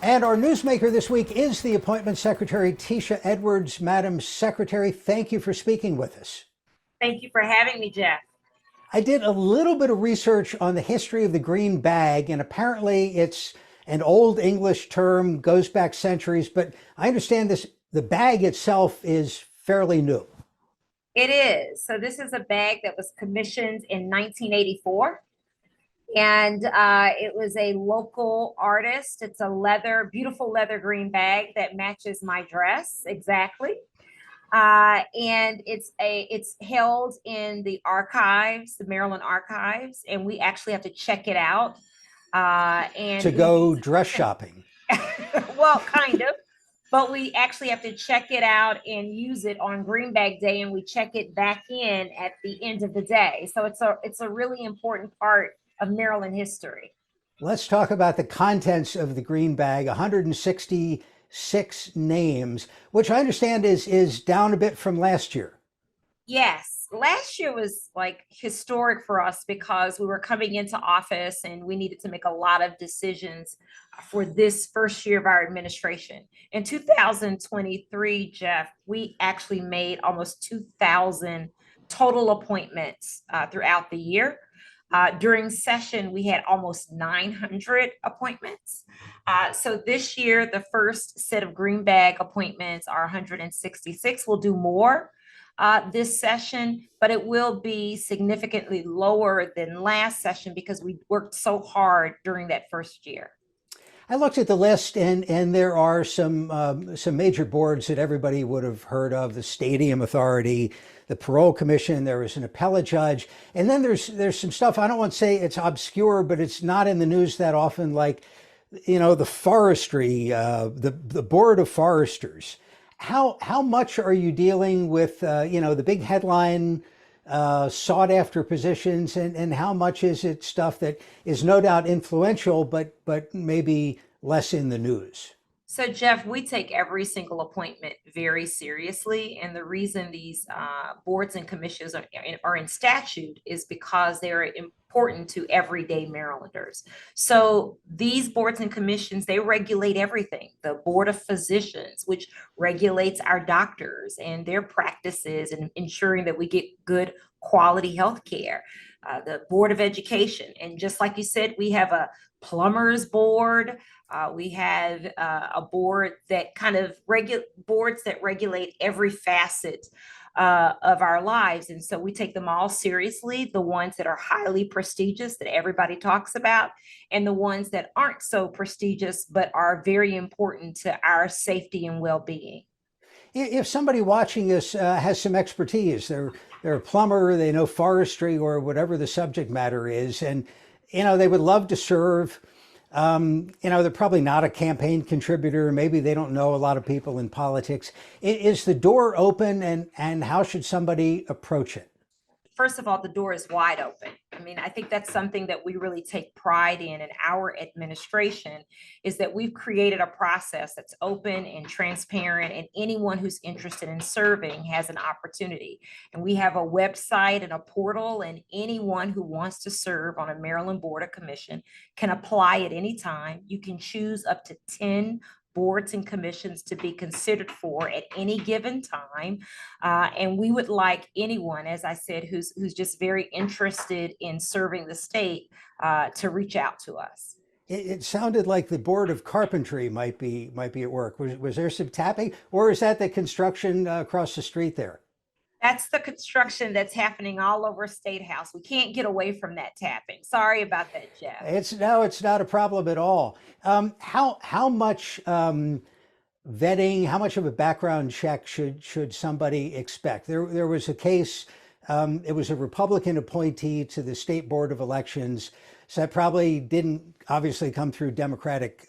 And our newsmaker this week is the Appointment Secretary, Tisha Edwards. Madam Secretary, thank you for speaking with us. Thank you for having me, Jeff. I did a little bit of research on the history of the green bag, and apparently it's an old English term, goes back centuries, but I understand the bag itself is fairly new. It is. So this is a bag that was commissioned in 1984. And it was a local artist. It's a beautiful leather green bag that matches my dress exactly. And it's held in the archives, the Maryland archives, and we actually have to check it out. To go dress shopping. Well, kind of, but we actually have to check it out and use it on Green Bag Day, and we check it back in at the end of the day. So it's a really important part of Maryland history. Let's talk about the contents of the green bag. 166 names, which I understand is down a bit from last year. Yes, last year was like historic for us because we were coming into office and we needed to make a lot of decisions for this first year of our administration. In 2023, Jeff, we actually made almost 2,000 total appointments throughout the year. During session, we had almost 900 appointments. So this year, the first set of green bag appointments are 166. We'll do more this session, but it will be significantly lower than last session because we worked so hard during that first year. I looked at the list, and there are some major boards that everybody would have heard of: the Stadium Authority, the Parole Commission. There was an appellate judge, and then there's some stuff. I don't want to say it's obscure, but it's not in the news that often, like the forestry, the Board of Foresters. How much are you dealing with the big headline sought after positions, and how much is it stuff that is no doubt influential but maybe less in the news? So, Jeff, we take every single appointment very seriously. And the reason these boards and commissions are in statute is because they're important to everyday Marylanders. So these boards and commissions, they regulate everything. The Board of Physicians, which regulates our doctors and their practices and ensuring that we get good quality health care. The Board of Education. And just like you said, we have a plumbers board. We have a board that boards that regulate every facet of our lives. And so we take them all seriously, the ones that are highly prestigious that everybody talks about, and the ones that aren't so prestigious, but are very important to our safety and well-being. If somebody watching this has some expertise, they're a plumber, they know forestry or whatever the subject matter is, and they would love to serve. They're probably not a campaign contributor. Maybe they don't know a lot of people in politics. Is the door open, and how should somebody approach it? First of all, the door is wide open. I mean, I think that's something that we really take pride in our administration, is that we've created a process that's open and transparent, and anyone who's interested in serving has an opportunity. And we have a website and a portal, and anyone who wants to serve on a Maryland Board of Commission can apply at any time. You can choose up to 10 boards and commissions to be considered for at any given time. And we would like anyone, as I said, who's just very interested in serving the state to reach out to us. It sounded like the Board of Carpentry might be at work. Was there some tapping, or is that the construction across the street there? That's the construction that's happening all over State House. We can't get away from that tapping. Sorry about that, Jeff. It's not a problem at all. How much vetting, how much of a background check should somebody expect? There was a case. It was a Republican appointee to the State Board of Elections, so that probably didn't obviously come through Democratic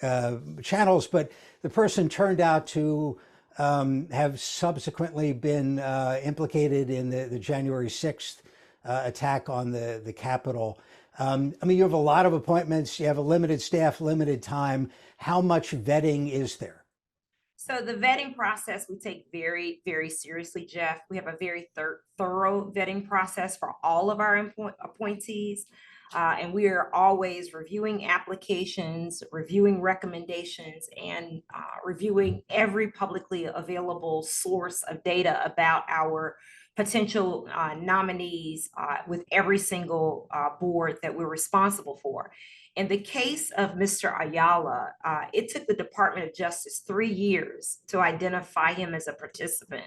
channels, but the person turned out to have subsequently been implicated in the January 6th attack on the Capitol. I mean, you have a lot of appointments, you have a limited staff, limited time. How much vetting is there? So the vetting process we take very, very seriously, Jeff. We have a very thorough vetting process for all of our appointees. And we are always reviewing applications, reviewing recommendations, and reviewing every publicly available source of data about our potential nominees with every single board that we're responsible for. In the case of Mr. Ayala, it took the Department of Justice 3 years to identify him as a participant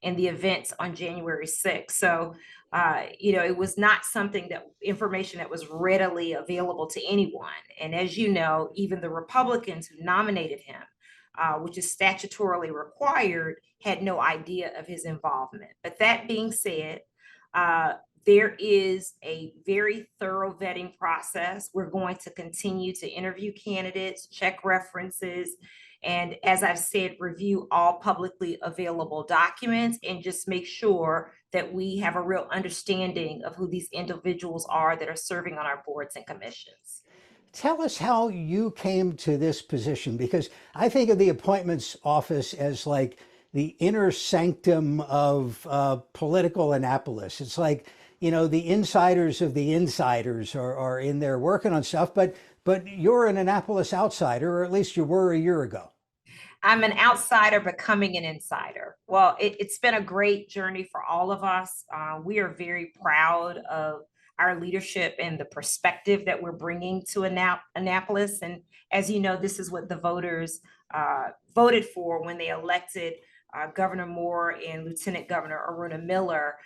in the events on January 6th. So, it was not something that information that was readily available to anyone. And as you know, even the Republicans who nominated him, which is statutorily required, had no idea of his involvement. But that being said, there is a very thorough vetting process. We're going to continue to interview candidates, check references, and as I've said, review all publicly available documents and just make sure that we have a real understanding of who these individuals are that are serving on our boards and commissions. Tell us how you came to this position, because I think of the appointments office as like the inner sanctum of political Annapolis. It's like, the insiders of the insiders are in there working on stuff, but you're an Annapolis outsider, or at least you were a year ago. I'm an outsider becoming an insider. Well, it's been a great journey for all of us. We are very proud of our leadership and the perspective that we're bringing to Annapolis. And as you know, this is what the voters voted for when they elected Governor Moore and Lieutenant Governor Aruna Miller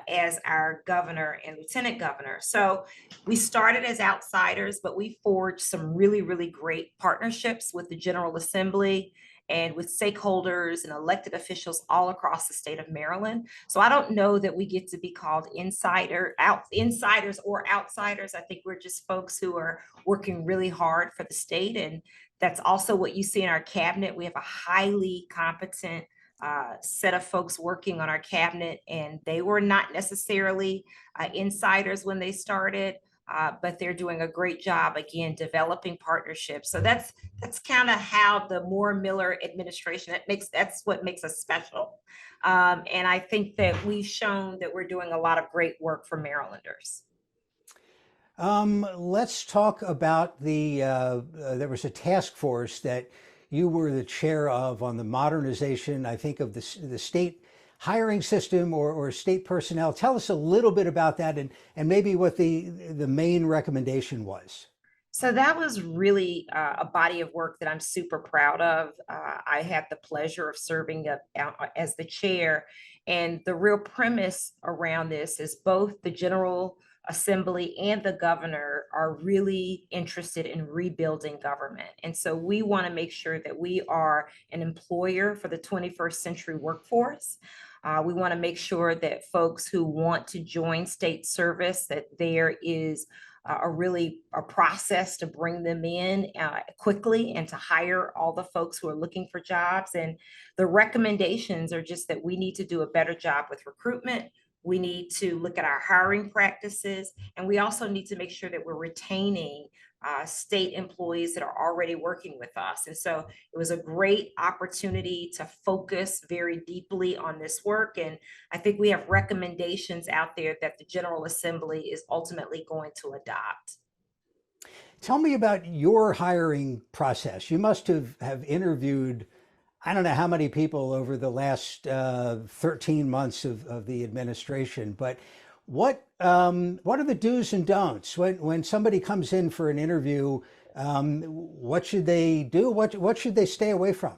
as our governor and lieutenant governor. So we started as outsiders, but we forged some really, really great partnerships with the General Assembly and with stakeholders and elected officials all across the state of Maryland. So I don't know that we get to be called insiders or outsiders. I think we're just folks who are working really hard for the state. And that's also what you see in our cabinet. We have a highly competent set of folks working on our cabinet, and they were not necessarily insiders when they started, but they're doing a great job, again, developing partnerships. So that's kind of how the Moore Miller administration, that's what makes us special. And I think that we've shown that we're doing a lot of great work for Marylanders. Let's talk about there was a task force that you were the chair of on the modernization, I think, of the state hiring system or state personnel. Tell us a little bit about that and maybe what the main recommendation was. So that was really a body of work that I'm super proud of. I had the pleasure of serving as the chair. And the real premise around this is both the General Assembly and the governor are really interested in rebuilding government. And so we want to make sure that we are an employer for the 21st century workforce. We want to make sure that folks who want to join state service, that there is a process to bring them in quickly and to hire all the folks who are looking for jobs. And the recommendations are just that we need to do a better job with recruitment. We need to look at our hiring practices, and we also need to make sure that we're retaining state employees that are already working with us. And so it was a great opportunity to focus very deeply on this work. And I think we have recommendations out there that the General Assembly is ultimately going to adopt. Tell me about your hiring process. You must have interviewed, I don't know how many people over the last 13 months of the administration, but what are the do's and don'ts when somebody comes in for an interview? What should they do? What should they stay away from?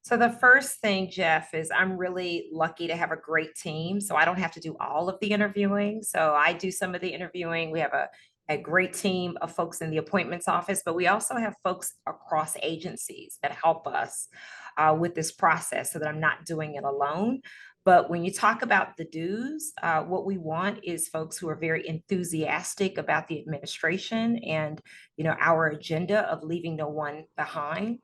So the first thing, Jeff, is I'm really lucky to have a great team. So I don't have to do all of the interviewing. So I do some of the interviewing. We have a great team of folks in the appointments office, but we also have folks across agencies that help us with this process so that I'm not doing it alone. But when you talk about the do's, what we want is folks who are very enthusiastic about the administration and, our agenda of leaving no one behind.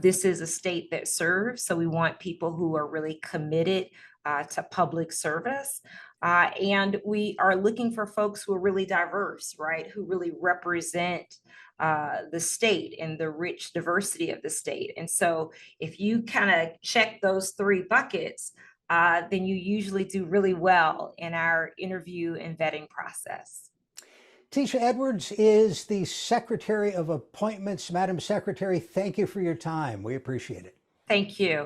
This is a state that serves, so we want people who are really committed to public service. And we are looking for folks who are really diverse, right? Who really represent the state and the rich diversity of the state. And so if you kind of check those three buckets, then you usually do really well in our interview and vetting process. Tisha Edwards is the Secretary of Appointments. Madam Secretary, thank you for your time. We appreciate it. Thank you.